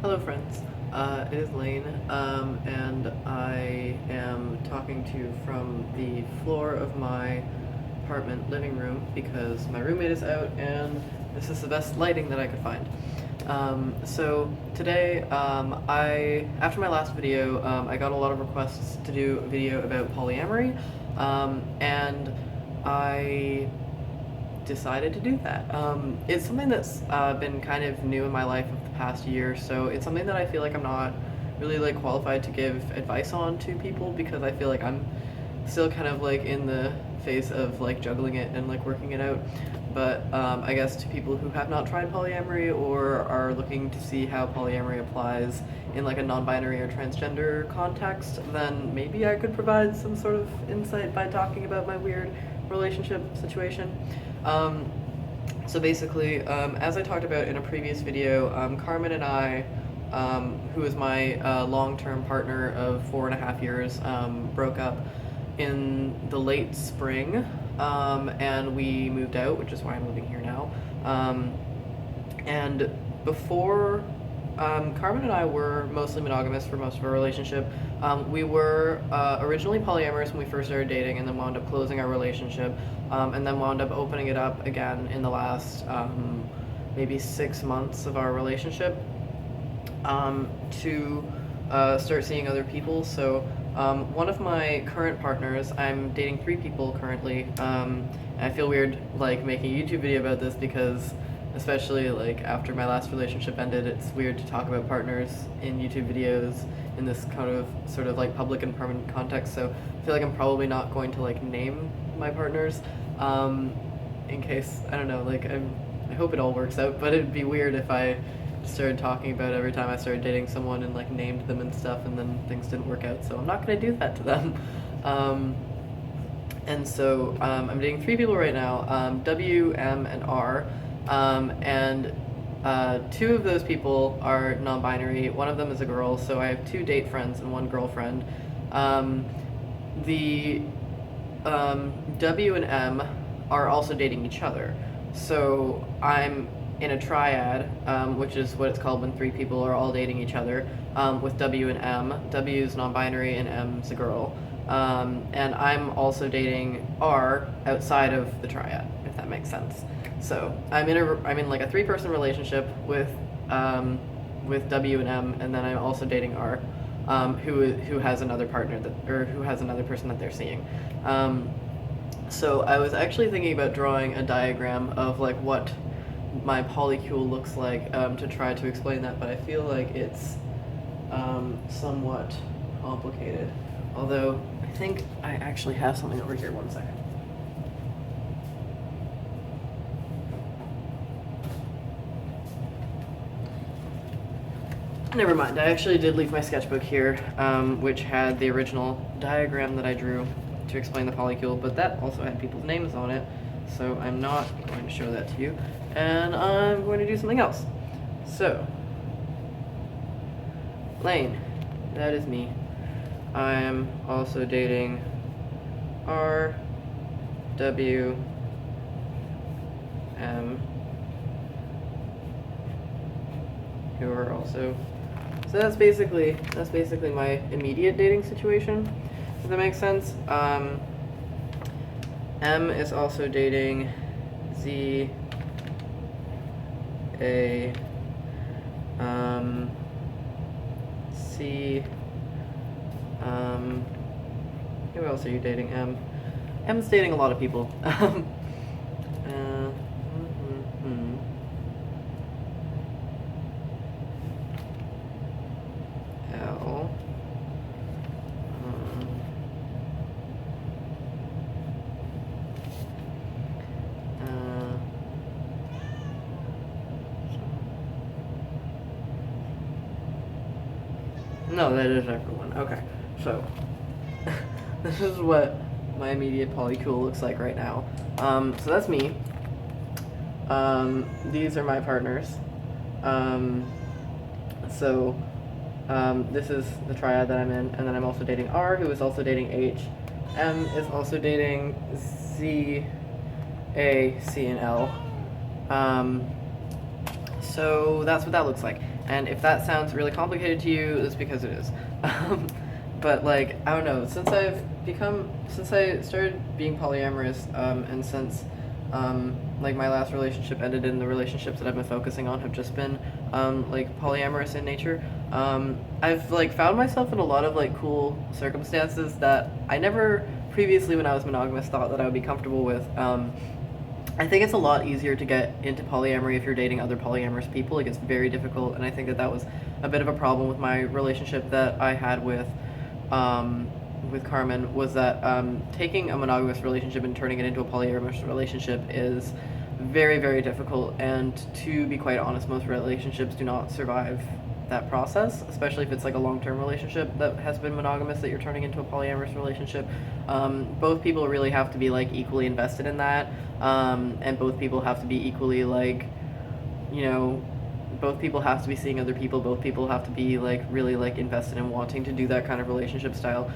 Hello friends, it is Lane, and I am talking to you from the floor of my apartment living room because my roommate is out and this is the best lighting that I could find. So today, after my last video, I got a lot of requests to do a video about polyamory, and I decided to do that. It's something that's been kind of new in my life of the past year, so it's something that I feel like I'm not really like qualified to give advice on to people because I feel like I'm still kind of like in the phase of like juggling it and like working it out. But I guess to people who have not tried polyamory or are looking to see how polyamory applies in like a non-binary or transgender context, then maybe I could provide some sort of insight by talking about my weird relationship situation. So basically, as I talked about in a previous video, Carmen and I, who is my long-term partner of 4.5 years, broke up in the late spring, and we moved out, which is why I'm living here now. And before, Carmen and I were mostly monogamous for most of our relationship. We were originally polyamorous when we first started dating, and then wound up closing our relationship, and then wound up opening it up again in the last maybe 6 months of our relationship, to start seeing other people. So one of my current partners, I'm dating 3 people currently, and I feel weird like making a YouTube video about this because especially like after my last relationship ended, it's weird to talk about partners in YouTube videos in this kind of sort of like public and permanent context. So I feel like I'm probably not going to like name my partners, in case, I don't know, like I hope it all works out, but it'd be weird if I started talking about every time I started dating someone and like named them and stuff and then things didn't work out, so I'm not gonna do that to them. And so I'm dating 3 people right now, W, M, and R, and 2 of those people are non-binary. One of them is a girl, so I have 2 date friends and 1 girlfriend. The W and M are also dating each other, so I'm in a triad, which is what it's called when 3 people are all dating each other, with W and M. W is non-binary and M's a girl. And I'm also dating R outside of the triad, if that makes sense. So I'm in like a 3-person relationship with W and M, and then I'm also dating R, who has another partner who has another person that they're seeing. So I was actually thinking about drawing a diagram of like what my polycule looks like, to try to explain that, but I feel like it's somewhat complicated. Although I think I actually have something over here. One second. Never mind, I actually did leave my sketchbook here, which had the original diagram that I drew to explain the polycule, but that also had people's names on it, so I'm not going to show that to you, and I'm going to do something else. So, Lane, that is me. I am also dating R, W, M, who are also, so that's basically my immediate dating situation, if that makes sense. M is also dating Z, A, C, who else are you dating? M's dating a lot of people. L. No, that is everyone. Okay, so this is what my immediate polycule looks like right now. So that's me. These are my partners. This is the triad that I'm in, and then I'm also dating R, who is also dating H. M is also dating Z, A, C, and L. So that's what that looks like. And if that sounds really complicated to you, it's because it is. But like, I don't know, since I started being polyamorous, and since like my last relationship ended, and the relationships that I've been focusing on have just been like polyamorous in nature, I've like found myself in a lot of like cool circumstances that I never previously, when I was monogamous, thought that I would be comfortable with. I think it's a lot easier to get into polyamory if you're dating other polyamorous people. Like, it's very difficult, and I think that that was a bit of a problem with my relationship that I had with Carmen, was that taking a monogamous relationship and turning it into a polyamorous relationship is very, very difficult. And to be quite honest, most relationships do not survive that process, especially if it's like a long-term relationship that has been monogamous that you're turning into a polyamorous relationship. Both people really have to be like equally invested in that, and both people have to be equally like, you know, both people have to be seeing other people, both people have to be like really like invested in wanting to do that kind of relationship style.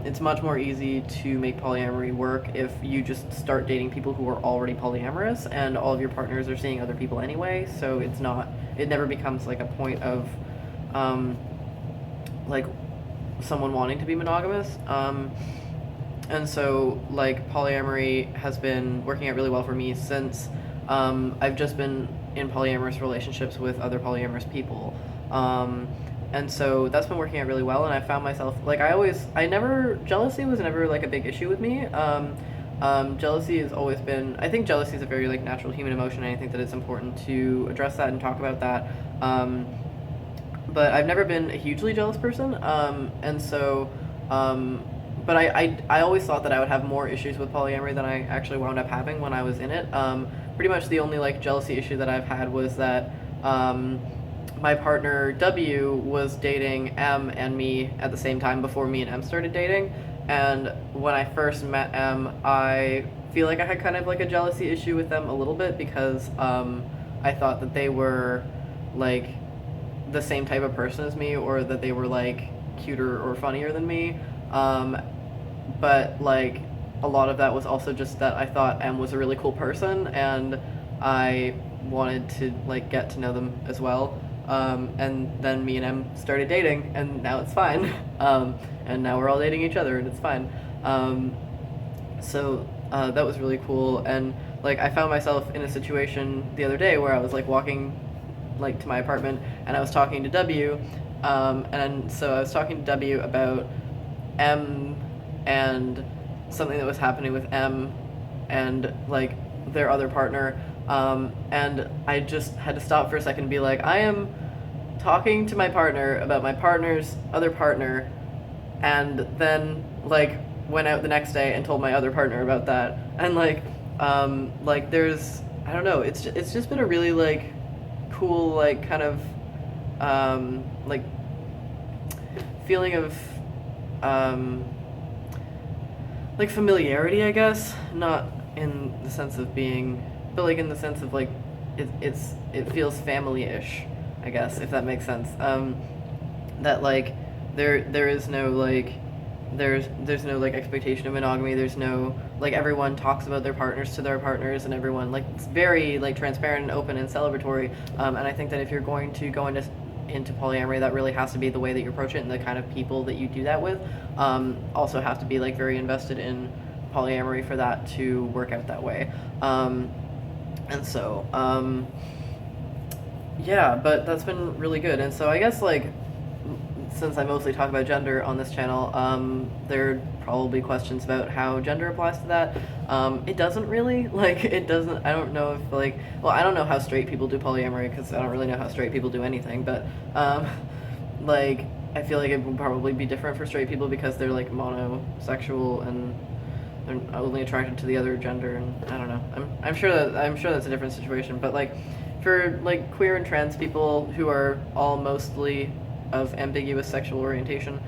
It's much more easy to make polyamory work if you just start dating people who are already polyamorous and all of your partners are seeing other people anyway, so it never becomes like a point of like someone wanting to be monogamous. And so like polyamory has been working out really well for me since I've just been in polyamorous relationships with other polyamorous people. And so that's been working out really well, and I found myself like jealousy was never like a big issue with me. Jealousy has always been, I think jealousy is a very like natural human emotion, and I think that it's important to address that and talk about that. But I've never been a hugely jealous person, and so but I always thought that I would have more issues with polyamory than I actually wound up having when I was in it. Pretty much the only like jealousy issue that I've had was that my partner W was dating M and me at the same time before me and M started dating. And when I first met M, I feel like I had kind of like a jealousy issue with them a little bit, because I thought that they were like the same type of person as me, or that they were like cuter or funnier than me. But like a lot of that was also just that I thought M was a really cool person, and I wanted to like get to know them as well. And then me and M started dating, and now it's fine. And now we're all dating each other, and it's fine. So that was really cool. And like I found myself in a situation the other day where I was like walking like to my apartment, and I was talking to W, and so I was talking to W about M and something that was happening with M and like their other partner, and I just had to stop for a second and be like, I am talking to my partner about my partner's other partner, and then like went out the next day and told my other partner about that. And like there's, I don't know, it's just been a really like cool like kind of like feeling of like familiarity, I guess, not in the sense of being, but like in the sense of like it feels family-ish, I guess, if that makes sense. That like there is no like there's no like expectation of monogamy. There's no like, everyone talks about their partners to their partners, and everyone like, it's very like transparent and open and celebratory. And I think that if you're going to go into polyamory, that really has to be the way that you approach it, and the kind of people that you do that with also have to be like very invested in polyamory for that to work out that way. And so yeah, but that's been really good. And so I guess like, since I mostly talk about gender on this channel, there are probably questions about how gender applies to that. It doesn't really, like, it doesn't, I don't know if, like, well, I don't know how straight people do polyamory, because I don't really know how straight people do anything, but, like, I feel like it would probably be different for straight people because they're, like, monosexual and they're only attracted to the other gender, and I don't know. I'm sure that's a different situation, but, like, for, like, queer and trans people who are all mostly of ambiguous sexual orientation,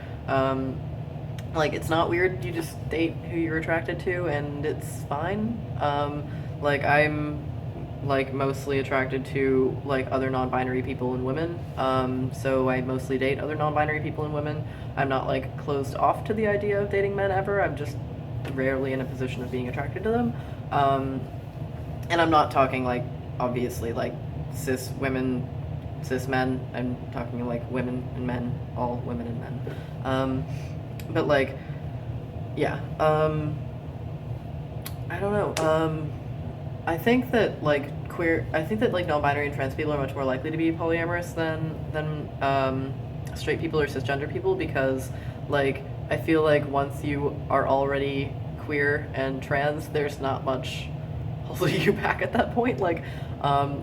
like, it's not weird. You just date who you're attracted to, and it's fine. Like, I'm like mostly attracted to like other non-binary people and women, so I mostly date other non-binary people and women. I'm not like closed off to the idea of dating men ever. I'm just rarely in a position of being attracted to them, and I'm not talking like, obviously, like cis women, cis men. I'm talking like women and men, all women and men. But like, yeah. I don't know. I think that like non-binary and trans people are much more likely to be polyamorous than straight people or cisgender people, because like I feel like once you are already queer and trans, there's not much holding you back at that point. Like,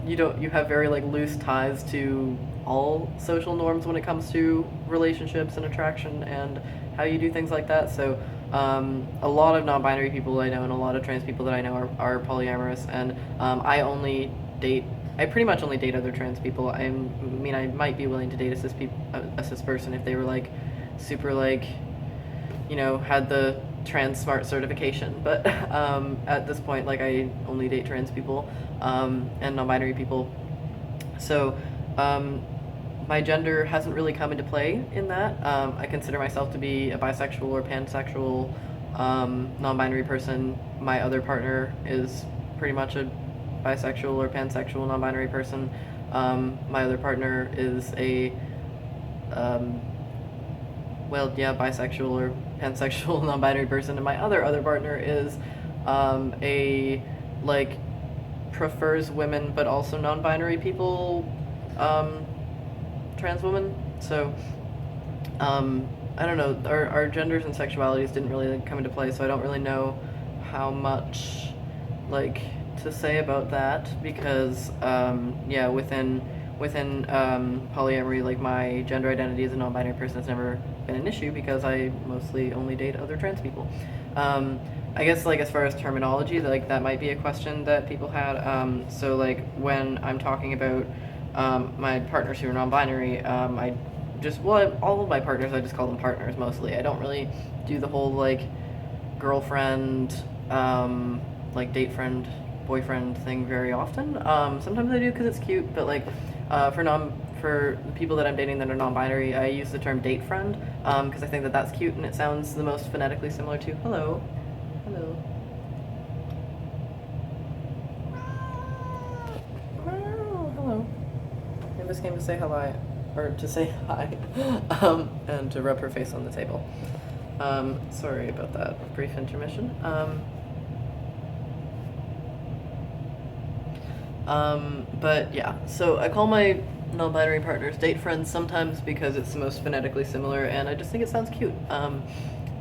you have very like loose ties to all social norms when it comes to relationships and attraction and how you do things like that. So a lot of non-binary people I know and a lot of trans people that I know are polyamorous, and I pretty much only date other trans people. I mean, I might be willing to date a cis person if they were like super like, had the trans smart certification, but at this point, like, I only date trans people and non-binary people. So my gender hasn't really come into play in that. I consider myself to be a bisexual or pansexual non-binary person. My other partner is pretty much a bisexual or pansexual non-binary person. My other partner is a bisexual or pansexual non-binary person, and my other partner is a like prefers women but also non-binary people trans woman. So I don't know, our genders and sexualities didn't really like, come into play, so I don't really know how much like to say about that, because within polyamory, like, my gender identity as a non-binary person has never been an issue because I mostly only date other trans people. I guess, like, as far as terminology, like, that might be a question that people had. So, like, when I'm talking about my partners who are non-binary, all of my partners, I just call them partners mostly. I don't really do the whole, like, girlfriend, like, date friend, boyfriend thing very often. Sometimes I do because it's cute, but like for people that I'm dating that are non-binary, I use the term date friend because I think that that's cute and it sounds the most phonetically similar to hello. Hello. I just came to say hello, or to say hi, and to rub her face on the table. Sorry about that brief intermission. But yeah, so I call my non-binary partners date friends sometimes because it's the most phonetically similar and I just think it sounds cute.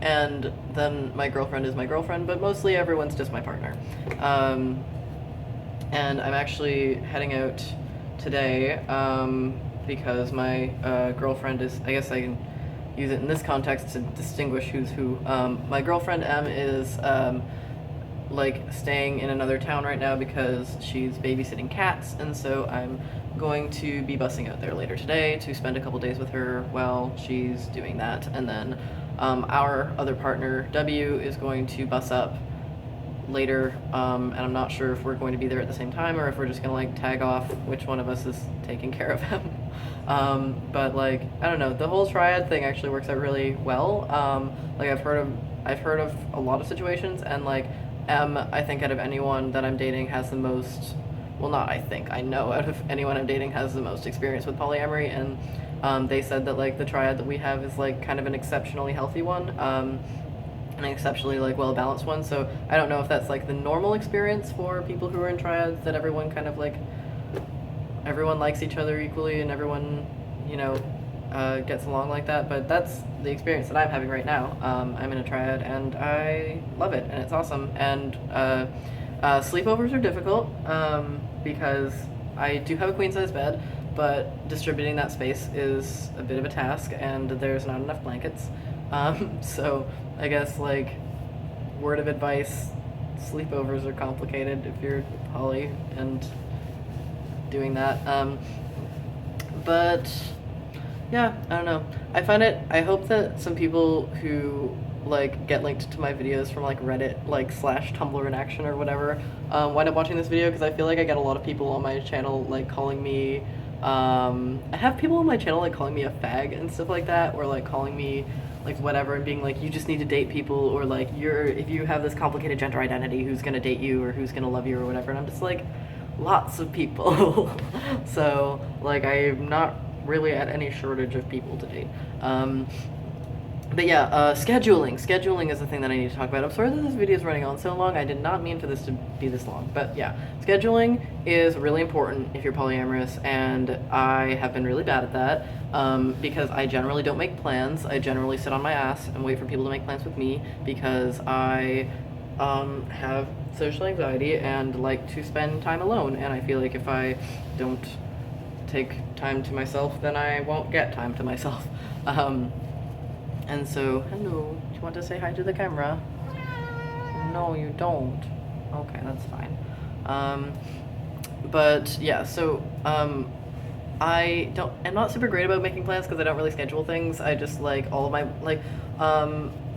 And then my girlfriend is my girlfriend, but mostly everyone's just my partner. And I'm actually heading out today because my girlfriend is, I guess I can use it in this context to distinguish who's who. My girlfriend M is like staying in another town right now because she's babysitting cats, and so I'm going to be busing out there later today to spend a couple days with her while she's doing that. And then our other partner W is going to bus up later, and I'm not sure if we're going to be there at the same time or if we're just gonna like tag off which one of us is taking care of him. But like, I don't know, the whole triad thing actually works out really well. Like, I've heard of a lot of situations, and like I think out of anyone that I'm dating has the most, well, not I think, I know out of anyone I'm dating has the most experience with polyamory, and they said that like the triad that we have is like kind of an exceptionally healthy one, an exceptionally like well-balanced one. So I don't know if that's like the normal experience for people who are in triads, that everyone kind of like, everyone likes each other equally and everyone, gets along like that, but that's the experience that I'm having right now. I'm in a triad and I love it and it's awesome. And sleepovers are difficult because I do have a queen size bed, but distributing that space is a bit of a task and there's not enough blankets. So I guess, like, word of advice, sleepovers are complicated if you're poly and doing that. But yeah, I don't know. I hope that some people who like get linked to my videos from like Reddit, like /Tumblr in action or whatever, wind up watching this video, because I feel like I get a lot of people on my channel like calling me, I have people on my channel like calling me a fag and stuff like that, or like calling me like whatever and being like, you just need to date people, or like, if you have this complicated gender identity, who's gonna date you or who's gonna love you or whatever. And I'm just like, lots of people. So, like, I'm not really at any shortage of people to date. But yeah, scheduling is the thing that I need to talk about. I'm sorry that this video is running on so long. I did not mean for this to be this long, but yeah, scheduling is really important if you're polyamorous, and I have been really bad at that, because I generally don't make plans. I generally sit on my ass and wait for people to make plans with me, because I have social anxiety and like to spend time alone, and I feel like if I don't take time to myself, then I won't get time to myself. And so, hello, do you want to say hi to the camera? No, you don't. Okay, that's fine. But yeah, so, I'm not super great about making plans because I don't really schedule things. I just like all of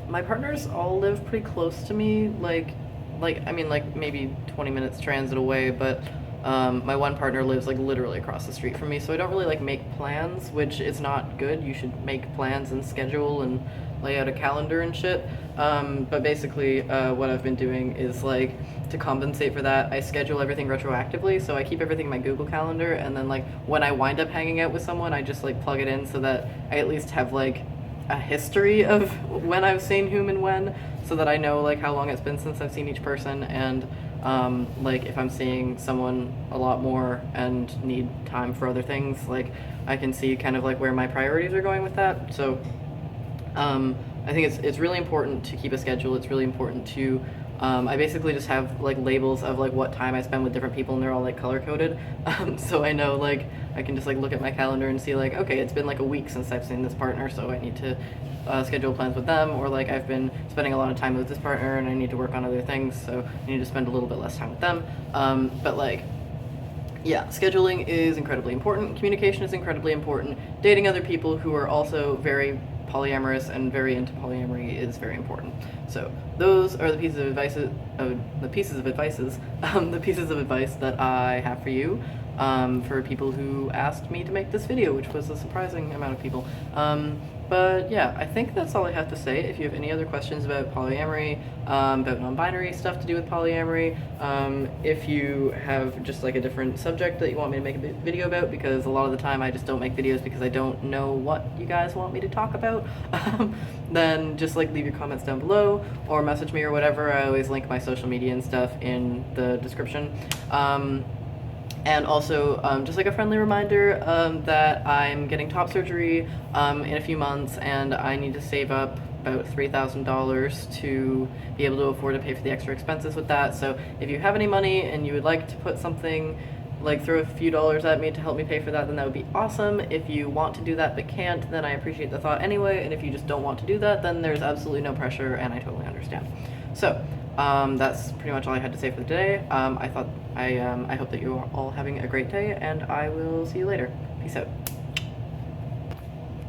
my partners all live pretty close to me, I mean, like maybe 20 minutes transit away, but my one partner lives like literally across the street from me, so I don't really like make plans, which is not good. You should make plans and schedule and lay out a calendar and shit. But basically, what I've been doing is like, to compensate for that, I schedule everything retroactively, so I keep everything in my Google Calendar, and then like when I wind up hanging out with someone, I just like plug it in so that I at least have like a history of when I've seen whom and when, so that I know like how long it's been since I've seen each person, and like if I'm seeing someone a lot more and need time for other things, like I can see kind of like where my priorities are going with that. So I think it's really important to keep a schedule. It's really important to I basically just have like labels of like what time I spend with different people, and they're all like color coded. So I know, like, I can just like look at my calendar and see like, okay, it's been like a week since I've seen this partner, so I need to schedule plans with them, or like I've been spending a lot of time with this partner and I need to work on other things, so I need to spend a little bit less time with them. But like, yeah, scheduling is incredibly important. Communication is incredibly important. Dating other people who are also very polyamorous and very into polyamory is very important. So those are the pieces of advice that I have for you, for people who asked me to make this video, which was a surprising amount of people. But yeah, I think that's all I have to say. If you have any other questions about polyamory, about non-binary stuff to do with polyamory, if you have just like a different subject that you want me to make a video about, because a lot of the time I just don't make videos because I don't know what you guys want me to talk about, then just like leave your comments down below or message me or whatever. I always link my social media and stuff in the description. And also, just like a friendly reminder, that I'm getting top surgery in a few months, and I need to save up about $3,000 to be able to afford to pay for the extra expenses with that. So if you have any money and you would like to put something, like throw a few dollars at me to help me pay for that, then that would be awesome. If you want to do that but can't, then I appreciate the thought anyway, and if you just don't want to do that, then there's absolutely no pressure, and I totally understand. So that's pretty much all I had to say for today. I hope that you're all having a great day, and I will see you later. Peace out.